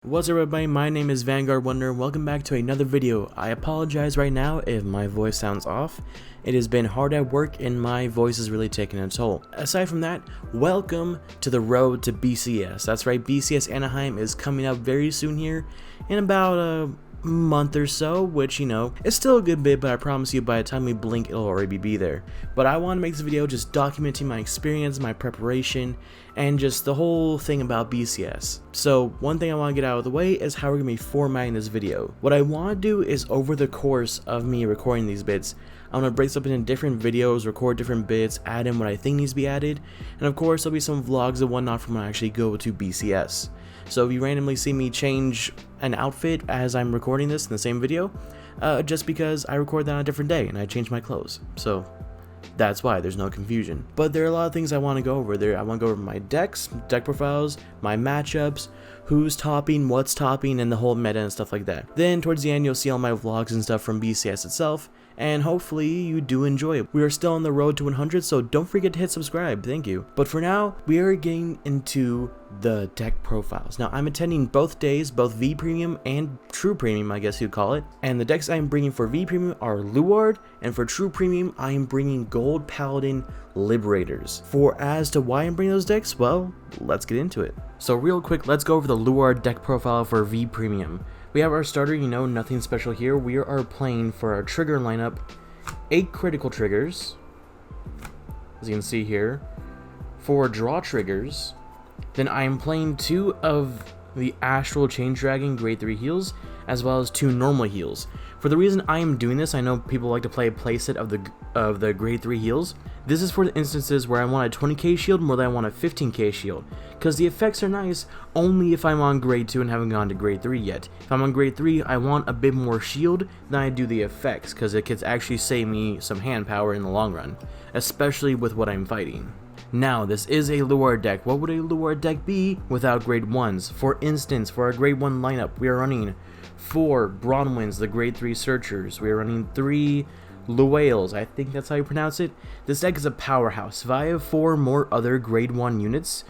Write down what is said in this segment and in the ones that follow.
What's up everybody, my name is Vanguard Wonder, welcome back to another video. I apologize right now if my voice sounds off. It has been hard at work and my voice is really taking a toll. Aside from that, welcome to the road to BCS. That's right, BCS Anaheim is coming up very soon here in about a month or so, which, you know, it's still a good bit, but I promise you by the time we blink it'll already be there. But I want to make this video just documenting my experience, my preparation, and just the whole thing about BCS. So one thing I want to get out of the way is how we're going to be formatting this video. What I want to do is, over the course of me recording these bits, I'm going to break this up into different videos, record different bits, add in what I think needs to be added, and of course there'll be some vlogs and whatnot from when I actually go to BCS. So if you randomly see me change an outfit as I'm recording this in the same video, just because I record that on a different day and I change my clothes. So that's why there's no confusion. But there are a lot of things I want to go over there. I want to go over my decks, deck profiles, my matchups, who's topping, what's topping, and the whole meta and stuff like that. Then towards the end you'll see all my vlogs and stuff from BCS itself, and hopefully you do enjoy it. We are still on the road to 100, so don't forget to hit subscribe, thank you. But for now, we are getting into the deck profiles. Now I'm attending both days, both V Premium and True Premium I guess you'd call it, and the decks I am bringing for V Premium are Luard, and for True Premium I am bringing Gold Paladin Liberators. For as to why I'm bringing those decks, well, let's get into it. So real quick, let's go over the Luard deck profile for V Premium. We have our starter, you know, nothing special here. We are playing for our trigger lineup 8 critical triggers, as you can see here, 4 draw triggers. Then I am playing 2 of the Astral Chain Dragon grade 3 heals, as well as 2 normal heals. For the reason I am doing this, I know people like to play a playset of the grade 3 heals. This is for the instances where I want a 20k shield more than I want a 15k shield, because the effects are nice only if I'm on grade 2 and haven't gone to grade 3 yet. If I'm on grade 3, I want a bit more shield than I do the effects, because it could actually save me some hand power in the long run, especially with what I'm fighting. Now, this is a Luard deck. What would a Luard deck be without grade 1s? For instance, for our grade 1 lineup, we are running 4 Bronwyn's, the grade 3 Searchers. We are running 3 Luales, I think that's how you pronounce it. This deck is a powerhouse. If I have 4 more other grade 1 units,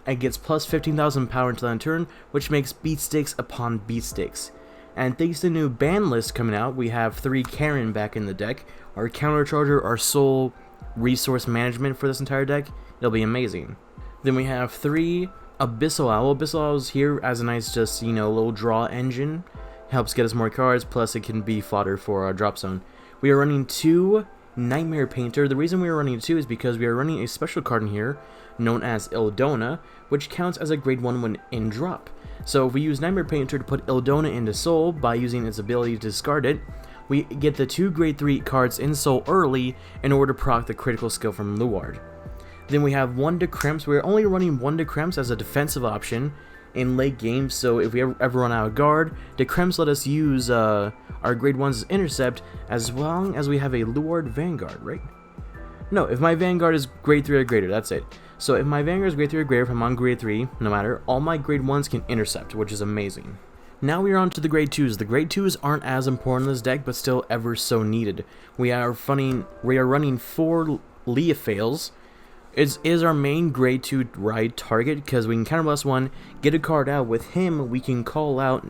it gets plus 15,000 power until end turn, which makes beatsticks upon beatsticks. And thanks to the new ban list coming out, we have 3 Karen back in the deck. Our countercharger, our sole resource management for this entire deck, it'll be amazing. Then we have 3 Abyssal Owl. Abyssal Owl is here as a nice, just, you know, little draw engine. Helps get us more cards, plus it can be fodder for our drop zone. We are running 2 Nightmare Painter. The reason we are running 2 is because we are running a special card in here known as Ildona, which counts as a grade 1 when in drop. So if we use Nightmare Painter to put Ildona into Soul by using its ability to discard it, we get the 2 grade 3 cards in Soul early in order to proc the critical skill from Luard. Then we have 1 Decremps. We're only running 1 Decremps as a defensive option in late game, so if we ever run out of guard, Decremps let us use our grade 1s as intercept as long as we have a Luard Vanguard, right? No, if my Vanguard is grade 3 or greater, that's it. So if my Vanguard is grade 3 or greater, if I'm on grade 3, no matter, all my grade 1s can intercept, which is amazing. Now we are on to the grade 2s. The grade 2s aren't as important in this deck, but still ever so needed. We are running 4 Leophales. It is our main grade 2 ride target, because we can counterblast 1, get a card out. With him, we can call out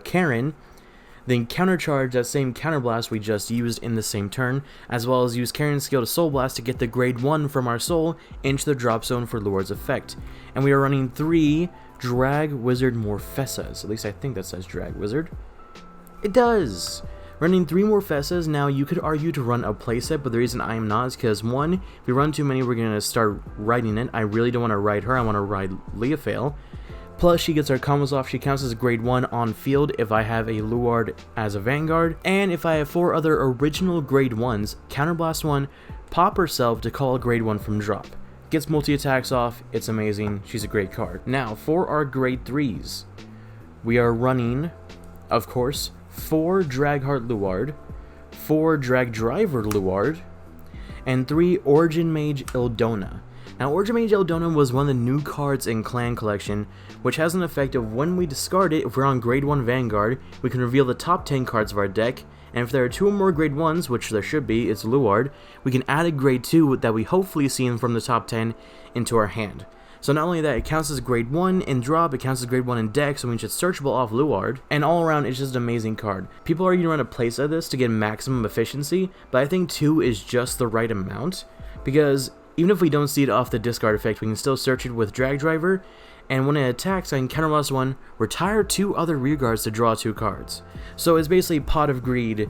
Karen, then countercharge that same counterblast we just used in the same turn, as well as use Karen's skill to Soul Blast to get the grade 1 from our soul into the drop zone for Luard's effect. And we are running 3 Drag Wizard Morfessas. At least I think that says Drag Wizard. It does! Running 3 Morfessas. Now you could argue to run a playset, but the reason I am not is because 1, if we run too many we're going to start riding it. I really don't want to ride her, I want to ride Leophale. Plus she gets our combos off, she counts as a grade 1 on field if I have a Luard as a Vanguard. And if I have 4 other original grade 1s, counterblast 1, pop herself to call a grade 1 from drop. Gets multi-attacks off, it's amazing, she's a great card. Now for our grade 3s, we are running, of course, 4 Dragheart Luard, 4 Drag Driver Luard, and 3 Origin Mage Ildona. Now Origin Mage Ildona was one of the new cards in Clan Collection, which has an effect of when we discard it, if we're on grade 1 Vanguard, we can reveal the top 10 cards of our deck, and if there are 2 or more grade 1s, which there should be, it's Luard, we can add a grade 2 that we hopefully see from the top 10 into our hand. So not only that, it counts as grade 1 in drop, it counts as grade 1 in deck, so it means it's searchable off Luard, and all around it's just an amazing card. People are going to run a playset of this to get maximum efficiency, but I think 2 is just the right amount, because even if we don't see it off the discard effect, we can still search it with Drag Driver, and when it attacks, I can counterblast 1, retire 2 other rear guards to draw 2 cards. So it's basically Pot of Greed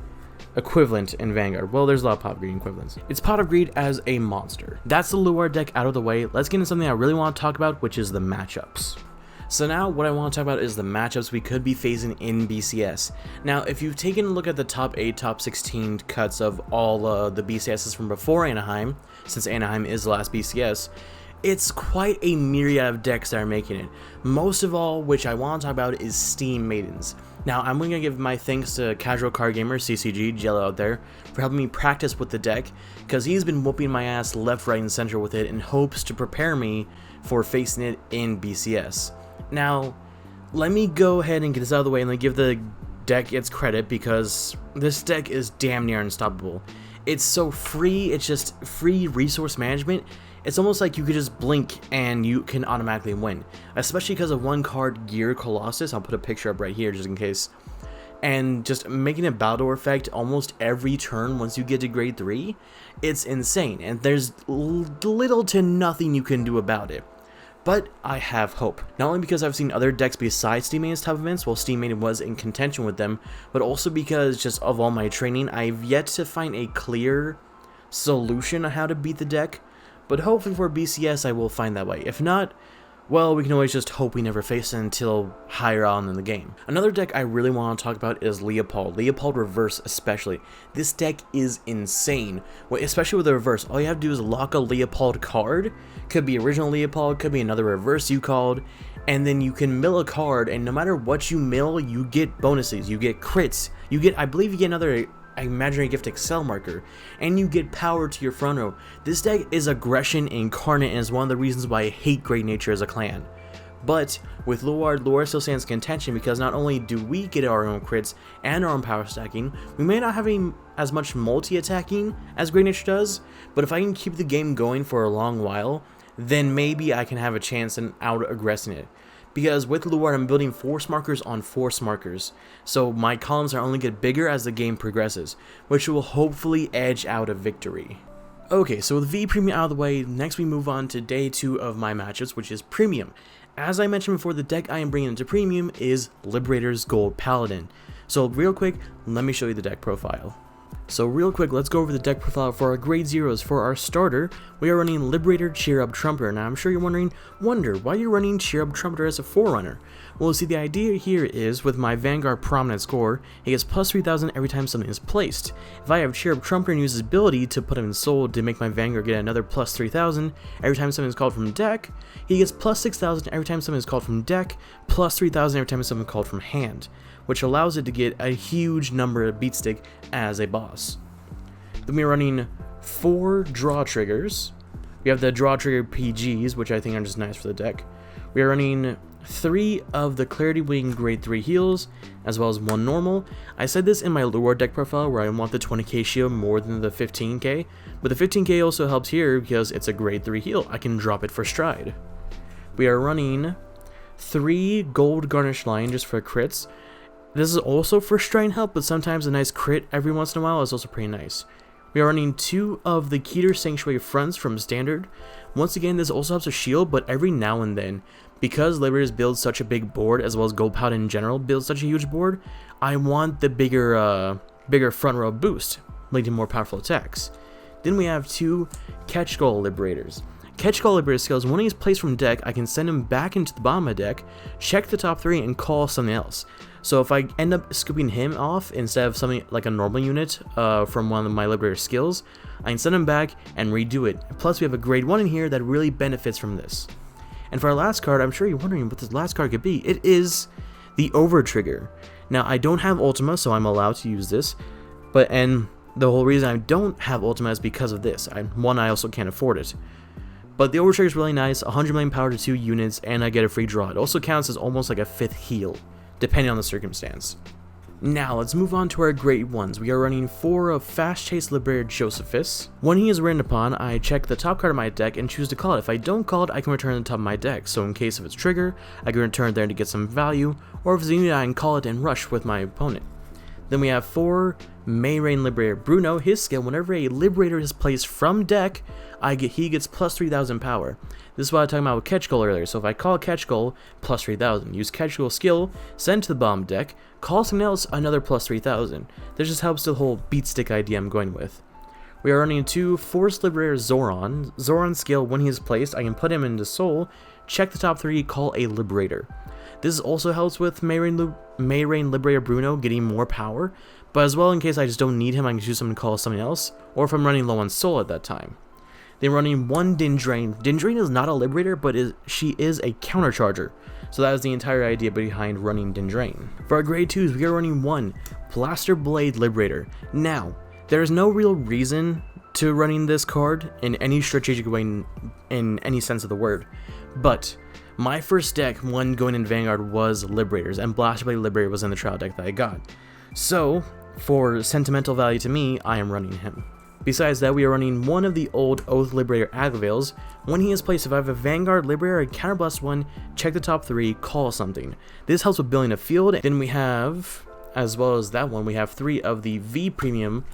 equivalent in Vanguard. Well, there's a lot of Pot of Greed equivalents. It's Pot of Greed as a monster. That's the Luard deck out of the way. Let's get into something I really want to talk about, which is the matchups. So now what I want to talk about is the matchups we could be facing in BCS. Now, if you've taken a look at the top 8, top 16 cuts of all the BCSs from before Anaheim, since Anaheim is the last BCS, it's quite a myriad of decks that are making it. Most of all, which I want to talk about, is Steam Maidens. Now, I'm going to give my thanks to Casual Card Gamer, CCG, Jello out there, for helping me practice with the deck, because he's been whooping my ass left, right, and center with it in hopes to prepare me for facing it in BCS. Now, let me go ahead and get this out of the way and then give the deck its credit, because this deck is damn near unstoppable. It's so free, it's just free resource management. It's almost like you could just blink and you can automatically win, especially because of one card, Gear Colossus. I'll put a picture up right here just in case. And just making a Baldor effect almost every turn once you get to grade 3, it's insane, and there's little to nothing you can do about it. But I have hope, not only because I've seen other decks besides Steam Maiden's top events while Steam Maiden was in contention with them, but also because just of all my training, I've yet to find a clear solution on how to beat the deck. But hopefully for BCS I will find that way. If not, well, we can always just hope we never face it until higher on in the game. Another deck I really want to talk about is Leopold. Leopold Reverse especially. This deck is insane, especially with the reverse. All you have to do is lock a Leopold card. Could be original Leopold, could be another reverse you called, and then you can mill a card, and no matter what you mill, you get bonuses, you get crits, you get, I believe you get another Imaginary Gift Excel marker, and you get power to your front row. This deck is aggression incarnate and is one of the reasons why I hate Great Nature as a clan. But with Luard still stands contention because not only do we get our own crits and our own power stacking, we may not have as much multi-attacking as Great Nature does, but if I can keep the game going for a long while, then maybe I can have a chance in out-aggressing it. Because with Luard, I'm building force markers on force markers, so my columns are only get bigger as the game progresses, which will hopefully edge out a victory. Okay, so with V Premium out of the way, next we move on to day 2 of my matchups, which is Premium. As I mentioned before, the deck I am bringing into Premium is Liberator's Gold Paladin. So real quick, let me show you the deck profile. So real quick, let's go over the deck profile for our grade 0s. For our starter, we are running Liberator Cheer Up Trumpeter. Now I'm sure you're wonder why you're running Cheer Up Trumpeter as a forerunner. Well, see, the idea here is with my Vanguard Prominent score, he gets plus 3000 every time something is placed. If I have Cheer Up Trumpeter and use his ability to put him in Soul to make my Vanguard get another plus 3000 every time something is called from deck, he gets plus 6000 every time something is called from deck, plus 3000 every time something is called from hand, which allows it to get a huge number of beat stick as a boss. Then we're running 4 draw triggers. We have the draw trigger PGs, which I think are just nice for the deck. We are running 3 of the Clarity Wing grade 3 heals, as well as 1 normal. I said this in my Luard deck profile where I want the 20k shield more than the 15k, but the 15k also helps here because it's a grade 3 heal. I can drop it for stride. We are running 3 gold garnish line just for crits. This is also for stride help, but sometimes a nice crit every once in a while is also pretty nice. We are running 2 of the Keter Sanctuary fronts from standard. Once again, this also helps a shield, but every now and then, because Liberators build such a big board, as well as Gold Paladin in general builds such a huge board, I want the bigger front row boost, leading to more powerful attacks. Then we have 2 Catch Skull Liberators. Catch Skull Liberator skills, when he's placed from deck, I can send him back into the bottom of the deck, check the top 3, and call something else. So if I end up scooping him off instead of something like a normal unit from one of my Liberator skills, I can send him back and redo it. Plus we have a grade 1 in here that really benefits from this. And for our last card, I'm sure you're wondering what this last card could be. It is the Over Trigger. Now I don't have Ultima, so I'm allowed to use this, and the whole reason I don't have Ultima is because of this. One, I also can't afford it. But the Over Trigger is really nice, 100 million power to 2 units, and I get a free draw. It also counts as almost like a 5th heal, depending on the circumstance. Now let's move on to our great ones. We are running 4 of Fast Chase Liberator Josephus. When he is ran upon, I check the top card of my deck and choose to call it. If I don't call it, I can return the top of my deck. So in case of its trigger, I can return it there to get some value, or if it's a unit, I can call it and rush with my opponent. Then we have 4 Mayrain Liberator Bruno. His skill, whenever a Liberator is placed from deck, he gets plus 3,000 power. This is what I was talking about with Catch Goal earlier. So if I call Catch Goal, plus 3,000. Use Catch Goal skill, send to the bottom deck, call something else, another plus 3,000. This just helps the whole beat stick idea I'm going with. We are running 2 Force Liberator Zoran. Zoran's skill, when he is placed, I can put him into Soul, check the top 3, call a Liberator. This also helps with Mayrain Liberator Bruno getting more power, but as well in case I just don't need him, I can choose someone to call something else, or if I'm running low on Soul at that time. Then running 1 Dindrain. Dindrain is not a Liberator, but she is a countercharger, so that is the entire idea behind running Dindrain. For our grade 2s, we are running 1 Blaster Blade Liberator. Now, there is no real reason to running this card in any strategic way in any sense of the word, but my first deck when going in Vanguard was Liberators, and Blaster Blade Liberator was in the trial deck that I got. So, for sentimental value to me, I am running him. Besides that, we are running 1 of the old Oath Liberator Agavails. When he is placed, if I have a Vanguard Liberator, I counterblast 1, check the top 3, call something. This helps with building a field. Then we have, as well as that one, we have 3 of the V Premium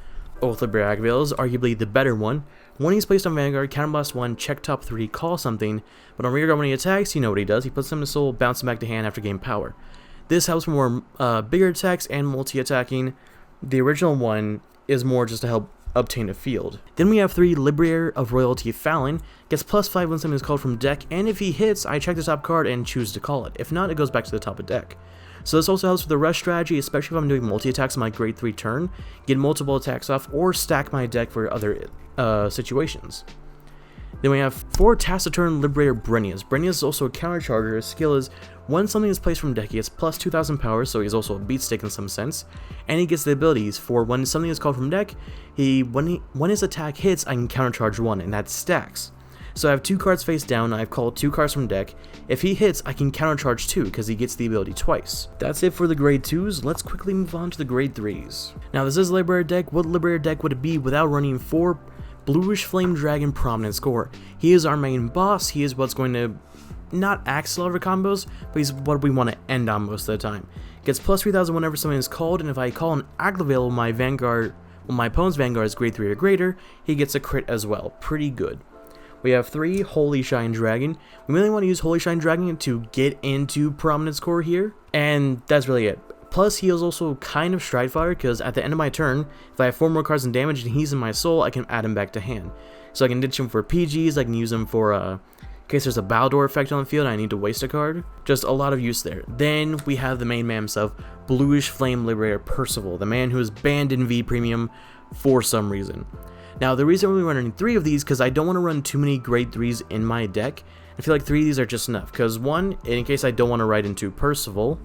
Oath Liberator Agavails, arguably the better one. When he's placed on Vanguard, counterblast 1, check top 3, call something, but on rearguard when he attacks, you know what he does, he puts them to Soul, bounces back to hand after gain power. This helps for more bigger attacks and multi-attacking. The original one is more just to help obtain a field. Then we have 3 Liberator of Royalty Fallon, gets plus 5 when something is called from deck, and if he hits, I check the top card and choose to call it. If not, it goes back to the top of deck. So this also helps with the rush strategy, especially if I'm doing multi-attacks on my grade 3 turn, get multiple attacks off, or stack my deck for other situations. Then we have 4 Taciturn Liberator Brenius. Brenius is also a countercharger. His skill is when something is placed from deck, he gets plus 2,000 power, so he's also a beat stick in some sense, and he gets the abilities for when something is called from deck, when his attack hits, I can countercharge 1, and that stacks. So I have 2 cards face down, I've called 2 cards from deck. If he hits, I can countercharge 2 because he gets the ability twice. That's it for the grade 2s, let's quickly move on to the grade 3s. Now this is a Liberator deck. What Liberator deck would it be without running 4 Bluish Flame Dragon Prominence Core? He is our main boss, he is what's going to not accelerate combos, but he's what we want to end on most of the time. Gets plus 3,000 whenever something is called, and if I call an Aglavale when my opponent's Vanguard is grade 3 or greater, he gets a crit as well. Pretty good. We have 3 Holy Shine Dragon. We really want to use Holy Shine Dragon to get into Prominence Core here, and that's really it. Plus, he is also kind of Stride Fodder, because at the end of my turn, if I have 4 more cards in damage and he's in my Soul, I can add him back to hand. So I can ditch him for PGs, I can use him for, in case there's a Baldor effect on the field and I need to waste a card. Just a lot of use there. Then we have the main man himself, Bluish Flame Liberator Percival, the man who is banned in V Premium for some reason. Now, the reason we're running 3 of these, because I don't want to run too many grade 3s in my deck. I feel like 3 of these are just enough, because 1, in case I don't want to ride into Percival,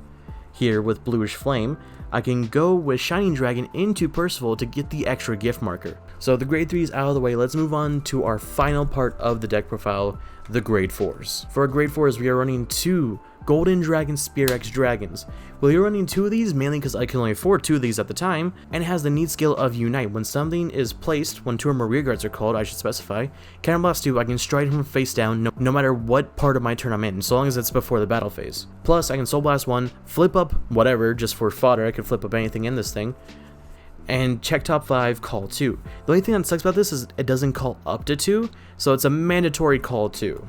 here with Bluish Flame, I can go with Shining Dragon into Percival to get the extra gift marker. So the grade 3s out of the way, let's move on to our final part of the deck profile, the grade 4s. For our grade 4s, we are running 2 Golden Dragon Spear X Dragons. We're running 2 of these mainly because I can only afford 2 of these at the time, and it has the neat skill of Unite. When something is placed, when 2 or more rear guards are called, I should specify, Counterblast 2, I can stride him face down no matter what part of my turn I'm in, so long as it's before the battle phase. Plus, I can Soul Blast 1, flip up whatever, just for fodder, I can flip up anything in this thing, and check top 5, call 2. The only thing that sucks about this is it doesn't call up to 2, so it's a mandatory call 2.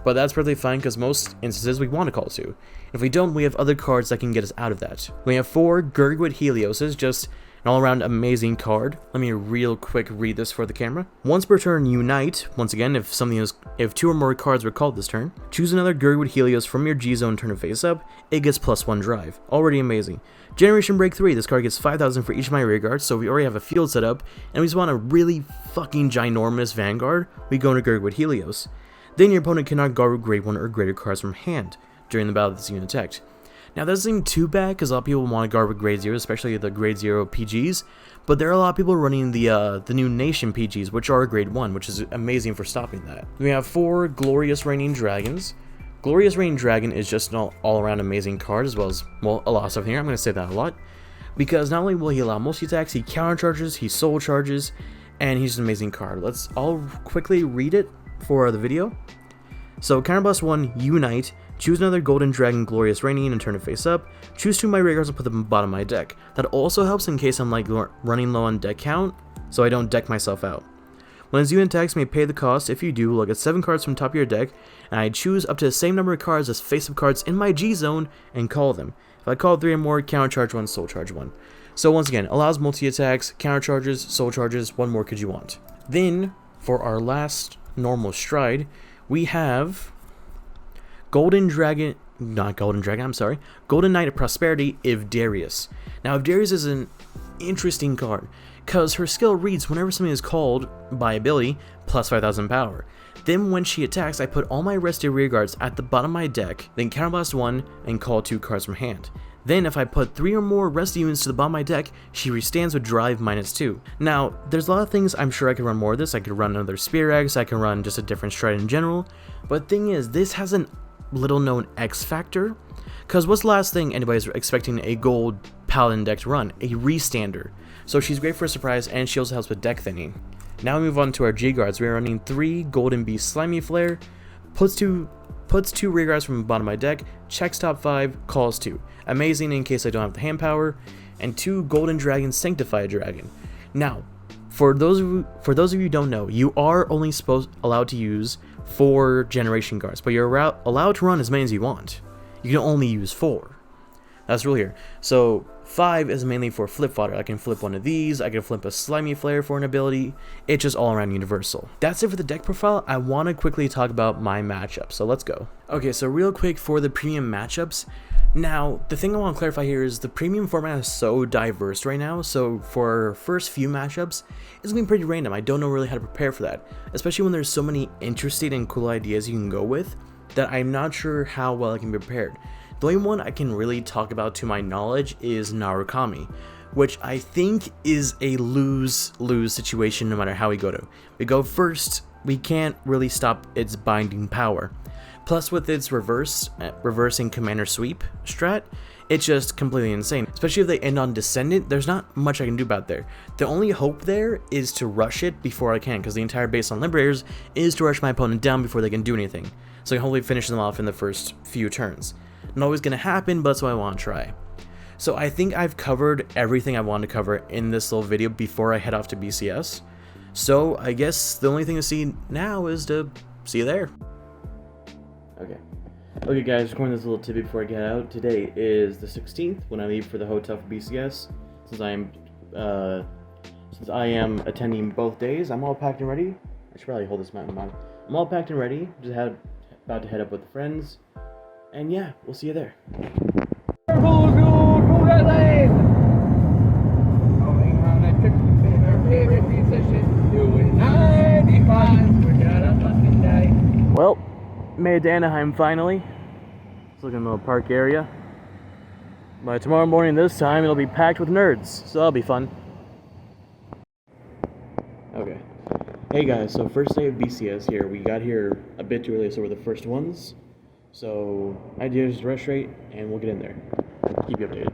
But that's perfectly fine because most instances we want to call 2. If we don't, we have other cards that can get us out of that. We have 4 Gurgwood Helioses, just an all-around amazing card. Let me real quick read this for the camera. Once per turn, Unite. Once again, if 2 or more cards were called this turn, choose another Gurgwood Helios from your G-Zone turn to face up. It gets +1 drive. Already amazing. Generation Break 3. This card gets 5,000 for each of my rear guards, so we already have a field set up, and we just want a really fucking ginormous Vanguard. We go into Gurgwood Helios. Then your opponent cannot guard grade 1 or greater cards from hand during the battle that's being attacked. Now that doesn't seem too bad because a lot of people want to guard with grade 0, especially the grade 0 PGs, but there are a lot of people running the new Nation PGs, which are grade 1, which is amazing for stopping that. We have 4 Glorious Reigning Dragons. Glorious Reigning Dragon is just an all-around amazing card, as well as, well, a lot of stuff here. I'm going to say that a lot. because not only will he allow multi-attacks, he countercharges, he soul charges, and he's an amazing card. Let's all quickly read it for the video. So counterblast 1, Unite. Choose another Golden Dragon Glorious Raining and turn it face up. Choose 2 of my raid cards and put them at the bottom of my deck. That also helps in case I'm like running low on deck count, so I don't deck myself out. When his unit attacks, you may pay the cost. If you do, look at 7 cards from the top of your deck, and I choose up to the same number of cards as face-up cards in my G zone and call them. If I call 3 or more, countercharge 1, soul charge 1. So once again, allows multi-attacks, countercharges, soul charges, 1 more could you want. Then, for our last normal stride, we have Golden Knight of Prosperity, Ivdarius. Now, Ivdarius is an interesting card, because her skill reads whenever something is called by ability, plus 5,000 power. Then when she attacks, I put all my rested rear guards at the bottom of my deck, then counterblast 1 and call 2 cards from hand. Then if I put 3 or more rested units to the bottom of my deck, she restands with drive -2. Now, there's a lot of things I'm sure I could run more of this. I could run another Spear Axe, I can run just a different stride in general, but the thing is, this has a little known X factor, because what's the last thing anybody's expecting a gold paladin deck to run? A restander. So she's great for a surprise, and she also helps with deck thinning. Now we move on to our G guards. We're running 3 Golden Beast Slimy Flare, puts two rear guards from the bottom of my deck, checks top 5, calls 2. Amazing in case I don't have the hand power, and 2 Golden Dragon Sanctified Dragon. Now, for those of you who don't know, you are only allowed to use 4 generation guards, but you're allowed to run as many as you want. You can only use 4. That's rule here. So 5 is mainly for flip fodder. I can flip one of these, I can flip a Slimy Flare for an ability. It's just all around universal. That's it for the deck profile. I want to quickly talk about my matchup, so let's go. Okay, so real quick for the premium matchups. Now, the thing I want to clarify here is the premium format is so diverse right now, so for our first few matchups, it's going to be pretty random. I don't know really how to prepare for that, especially when there's so many interesting and cool ideas you can go with that I'm not sure how well I can be prepared. The only one I can really talk about to my knowledge is Narukami, which I think is a lose-lose situation no matter how we go to. We go first, we can't really stop its binding power. Plus with its reversing commander sweep strat, it's just completely insane. Especially if they end on Descendant, there's not much I can do about there. The only hope there is to rush it before I can, because the entire base on Liberators is to rush my opponent down before they can do anything. So I can hopefully finish them off in the first few turns. Not always going to happen, but that's what I want to try. So I think I've covered everything I wanted to cover in this little video before I head off to BCS. So I guess the only thing to see now is to see you there. Okay guys, recording this little tidbit before I get out. Today is the 16th when I leave for the hotel for BCS. Since I am attending both days, I'm all packed and ready. I should probably hold this mountain on. I'm all packed and ready. Just about to head up with the friends. And yeah, we'll see you there. Well, made it to Anaheim finally. Let's look in the little park area. By tomorrow morning this time, it'll be packed with nerds, so that'll be fun. Okay. Hey guys, so first day of BCS here. We got here a bit too early, so we're the first ones. So, idea is rush rate, and we'll get in there. Keep you updated.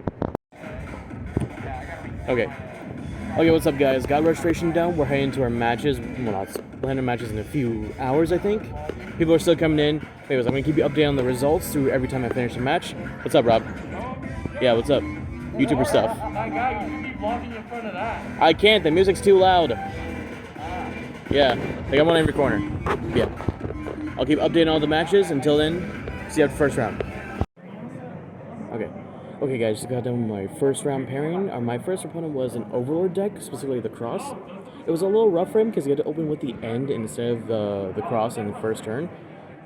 Okay, what's up guys? Got registration down. We're heading to our matches. We'll head to matches in a few hours, I think. People are still coming in. Anyways, I'm going to keep you updated on the results through every time I finish a match. What's up, Rob? Yeah, what's up? YouTuber stuff. My guy, you should be vlogging in front of that. I can't. The music's too loud. Yeah, I got one in every corner. Yeah. I'll keep updating all the matches. Until then, see you after first round. Okay guys, just got done with my first round pairing. My first opponent was an Overlord deck, specifically the Cross. It was a little rough for him because he had to open with the end instead of the Cross in the first turn,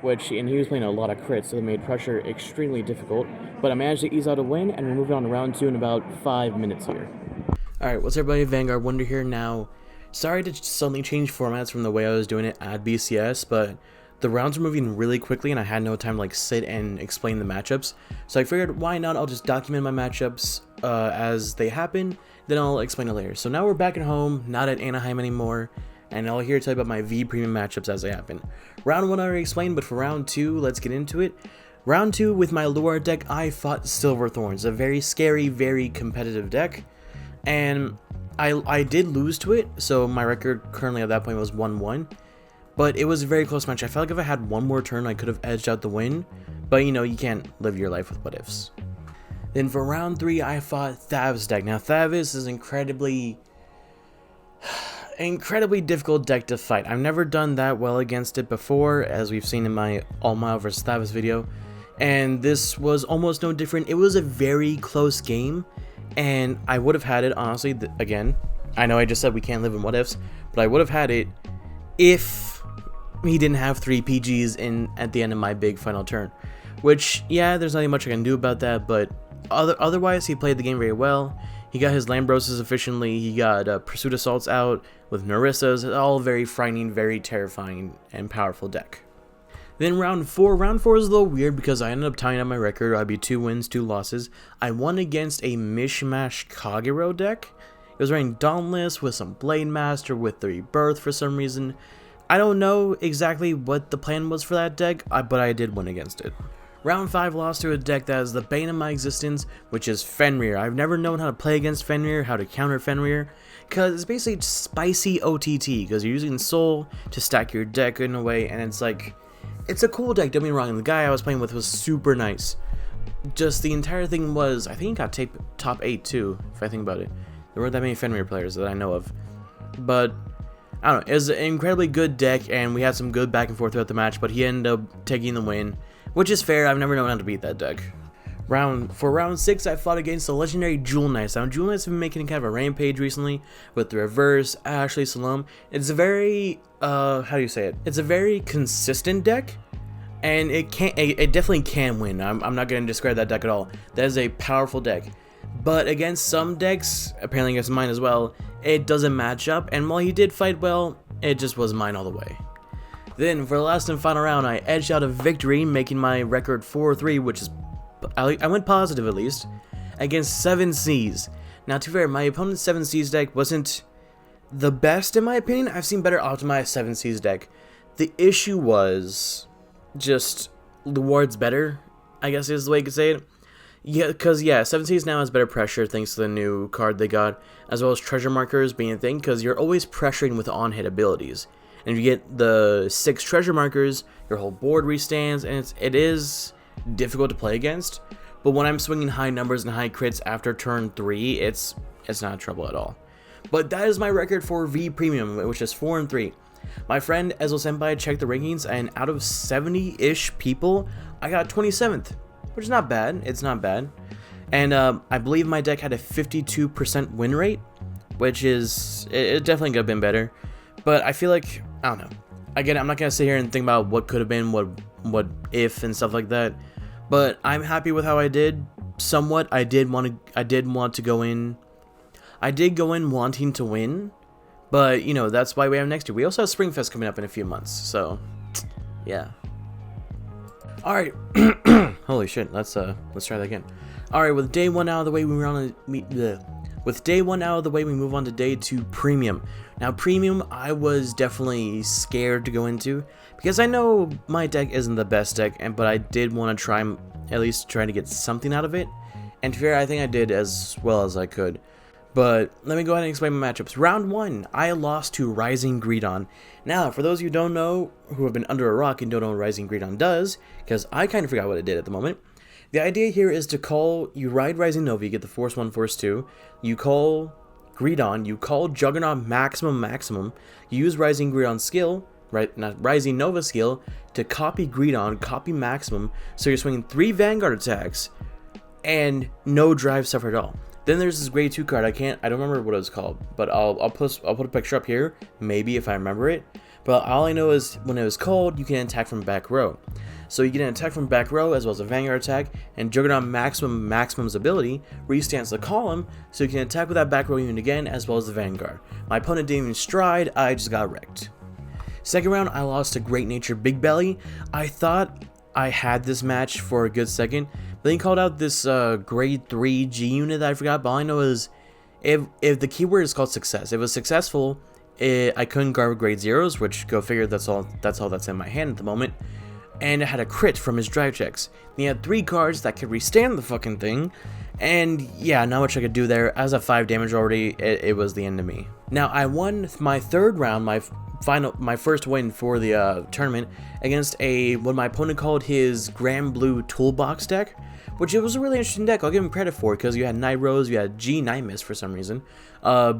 and he was playing a lot of crits, so it made pressure extremely difficult. But I managed to ease out a win, and we're moving on to round 2 in about 5 minutes here. Alright, what's up everybody? Vanguard Wonder here now. Sorry to suddenly change formats from the way I was doing it at BCS, but the rounds were moving really quickly and I had no time to like sit and explain the matchups. So I figured why not, I'll just document my matchups as they happen, then I'll explain it later. So now we're back at home, not at Anaheim anymore, and I'll here tell you about my V premium matchups as they happen. Round 1 I already explained, but for round 2, let's get into it. Round 2 with my Lure deck, I fought Silverthorns, a very scary, very competitive deck, and I did lose to it, so my record currently at that point was 1-1, but it was a very close match. I felt like if I had one more turn, I could have edged out the win, but you know, you can't live your life with what ifs. Then for round 3, I fought Thav's deck. Now, Thavis is incredibly difficult deck to fight. I've never done that well against it before, as we've seen in my All Mile vs Thavis video, and this was almost no different. It was a very close game, and I would have had it, honestly, again, I know I just said we can't live in what ifs, but I would have had it if he didn't have 3 PGs in at the end of my big final turn, which, yeah, there's nothing much I can do about that, but otherwise, he played the game very well. He got his Lambroses efficiently, he got Pursuit Assaults out with Narissas, all very frightening, very terrifying, and powerful deck. Then round 4 is a little weird because I ended up tying up my record. I'd be 2 wins, 2 losses. I won against a mishmash Kagero deck. It was running Dauntless with some Blade Master with the Rebirth for some reason. I don't know exactly what the plan was for that deck, but I did win against it. Round 5 lost to a deck that is the bane of my existence, which is Fenrir. I've never known how to play against Fenrir, how to counter Fenrir, because it's basically spicy OTT, because you're using Soul to stack your deck in a way, and it's like, it's a cool deck, don't get me wrong, and the guy I was playing with was super nice. Just the entire thing was, I think he got top 8 too, if I think about it. There weren't that many Fenrir players that I know of. But, I don't know, it was an incredibly good deck, and we had some good back and forth throughout the match, but he ended up taking the win, which is fair. I've never known how to beat that deck. For round 6, I fought against the legendary Jewel Knights. Now, Jewel Knights have been making kind of a rampage recently with the Reverse, Ashley, Salam. It's a very, how do you say it? It's a very consistent deck, and it definitely can win. I'm not going to describe that deck at all. That is a powerful deck. But against some decks, apparently against mine as well, it doesn't match up, and while he did fight well, it just was mine all the way. Then, for the last and final round, I edged out a victory, making my record 4-3, which is, I went positive at least, against 7 Seas. Now, to be fair, my opponent's 7 Seas deck wasn't the best in my opinion. I've seen better optimized 7 Seas deck. The issue was just the ward's better, I guess is the way you could say it. Yeah, because, yeah, 7 Seas now has better pressure thanks to the new card they got, as well as treasure markers being a thing, because you're always pressuring with on-hit abilities. And if you get the 6 treasure markers, your whole board restands, and it is difficult to play against. But when I'm swinging high numbers and high crits after turn 3, it's not trouble at all. But that is my record for V Premium, which is 4-3. My friend Ezo Senpai checked the rankings, and out of 70-ish people, I got 27th, which is not bad. It's not bad. And I believe my deck had a 52% win rate, which is, it definitely could have been better. But I feel like, I don't know. Again, I'm not going to sit here and think about what could have been, what if, and stuff like that. But I'm happy with how I did. Somewhat, I did want to go in. I did go in wanting to win. But, you know, that's why we have next year. We also have Springfest coming up in a few months. So, yeah. Alright. Holy shit. Let's try that again. Alright, with day 1 out of the way, we move on to day 2, Premium. Now, Premium, I was definitely scared to go into, because I know my deck isn't the best deck, but I did want to try, at least try to get something out of it, and to be fair, I think I did as well as I could. But let me go ahead and explain my matchups. Round 1, I lost to Rising Greedon. Now, for those of you who don't know, who have been under a rock and don't know what Rising Greedon does, because I kind of forgot what it did at the moment, the idea here is to call, you ride Rising Nova, you get the Force 1, Force 2, you call Greedon, you call Juggernaut Maximum, you use Rising Greedon skill, not Rising Nova skill, to copy Greedon, copy Maximum, so you're swinging 3 Vanguard attacks, and no drive suffer at all. Then there's this grade 2 card, I don't remember what it was called, but I'll put a picture up here, maybe if I remember it, but all I know is when it was called, you can attack from back row. So you get an attack from back row as well as a Vanguard attack, and Juggernaut Maximum's ability restarts the column, so you can attack with that back row unit again as well as the Vanguard. My opponent didn't even stride, I just got wrecked. Second round, I lost to Great Nature Big Belly. I thought I had this match for a good second, but then he called out this grade 3 G unit that I forgot, but all I know is if the keyword is called success, if it was successful, I couldn't guard grade 0s, which go figure, that's all that's in my hand at the moment. and it had a crit from his drive checks. He had 3 cards that could restand the fucking thing, and yeah, not much I could do there. As a 5 damage already, it was the end of me. Now, I won my 3rd round, my first win for the tournament, against what my opponent called his Grand Blue Toolbox deck, which it was a really interesting deck. I'll give him credit for it, because you had Night Rose, you had G Night Mist for some reason,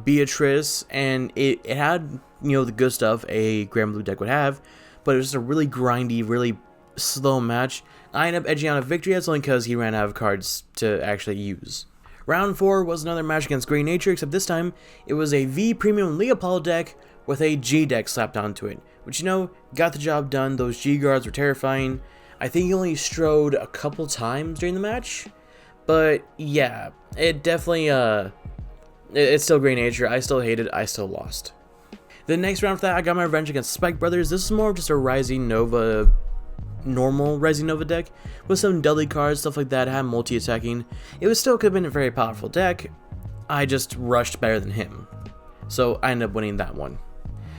Beatrice, and it had, you know, the good stuff a Grand Blue deck would have, but it was just a really grindy, really slow match. I ended up edging out a victory. That's only because he ran out of cards to actually use. Round 4 was another match against Grey Nature, except this time it was a V Premium Leopold deck with a G deck slapped onto it, which, you know, got the job done. Those G guards were terrifying. I think he only strode a couple times during the match, but yeah, it definitely, it's still Grey Nature. I still hate it. I still lost. The next round for that, I got my revenge against Spike Brothers. This is more of just a Rising Nova, normal Rising Nova deck with some Dudley cards, stuff like that. It had multi-attacking. It was still could have been a very powerful deck. I just rushed better than him, so I ended up winning that one.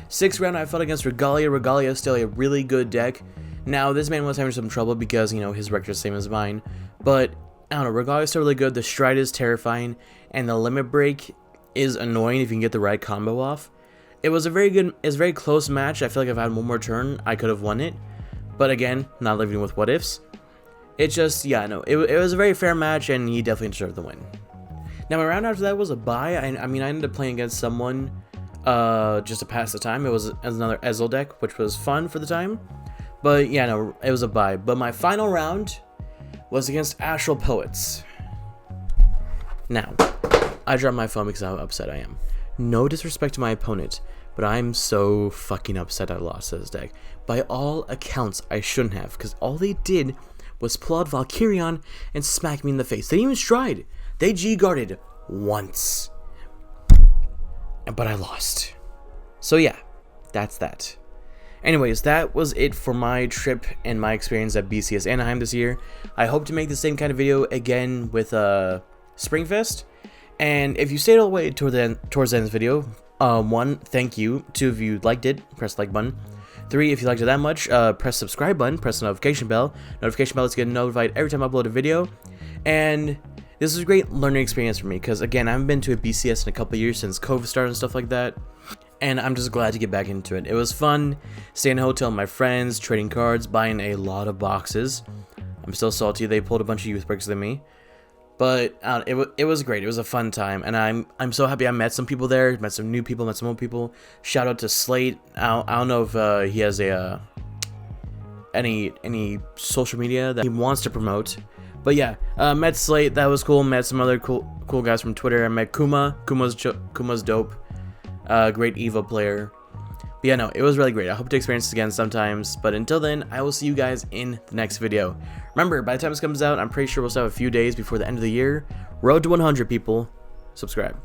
6th round, I fought against Regalia. Regalia is still a really good deck. Now, this man was having some trouble because, you know, his record is the same as mine, but I don't know, Regalia is still really good. The Stride is terrifying, and the Limit Break is annoying if you can get the right combo off. It was a very close match. I feel like if I had one more turn, I could have won it. But again, not living with what ifs. It just, yeah, no, it was a very fair match, and he definitely deserved the win. Now, my round after that was a bye. I mean, I ended up playing against someone just to pass the time. It was another Ezel deck, which was fun for the time. But yeah, no, it was a bye. But my final round was against Astral Poets. Now, I dropped my phone because of how upset I am. No disrespect to my opponent, but I'm so fucking upset I lost this deck. By all accounts, I shouldn't have, because all they did was pull out Valkyrion and smack me in the face. They didn't even stride. They G-guarded once. But I lost. So yeah, that's that. Anyways, that was it for my trip and my experience at BCS Anaheim this year. I hope to make the same kind of video again with Springfest. And if you stayed all the way towards the end of this video, 1, thank you. 2, if you liked it, press the like button. 3, if you liked it that much, press subscribe button, press the notification bell. Notification bell is to get notified every time I upload a video. And this was a great learning experience for me, because again, I haven't been to a BCS in a couple years since COVID started and stuff like that. And I'm just glad to get back into it. It was fun, staying in a hotel with my friends, trading cards, buying a lot of boxes. I'm still salty they pulled a bunch of youth breaks than me. But it was great. It was a fun time, and I'm so happy I met some people there, met some new people, met some old people. Shout out to Slate. I don't know if he has any social media that he wants to promote. But yeah, met Slate. That was cool. Met some other cool guys from Twitter. I met Kuma. Kuma's dope. Great Evo player. But yeah, no, it was really great. I hope to experience this again sometimes. But until then, I will see you guys in the next video. Remember, by the time this comes out, I'm pretty sure we'll still have a few days before the end of the year. Road to 100, people. Subscribe.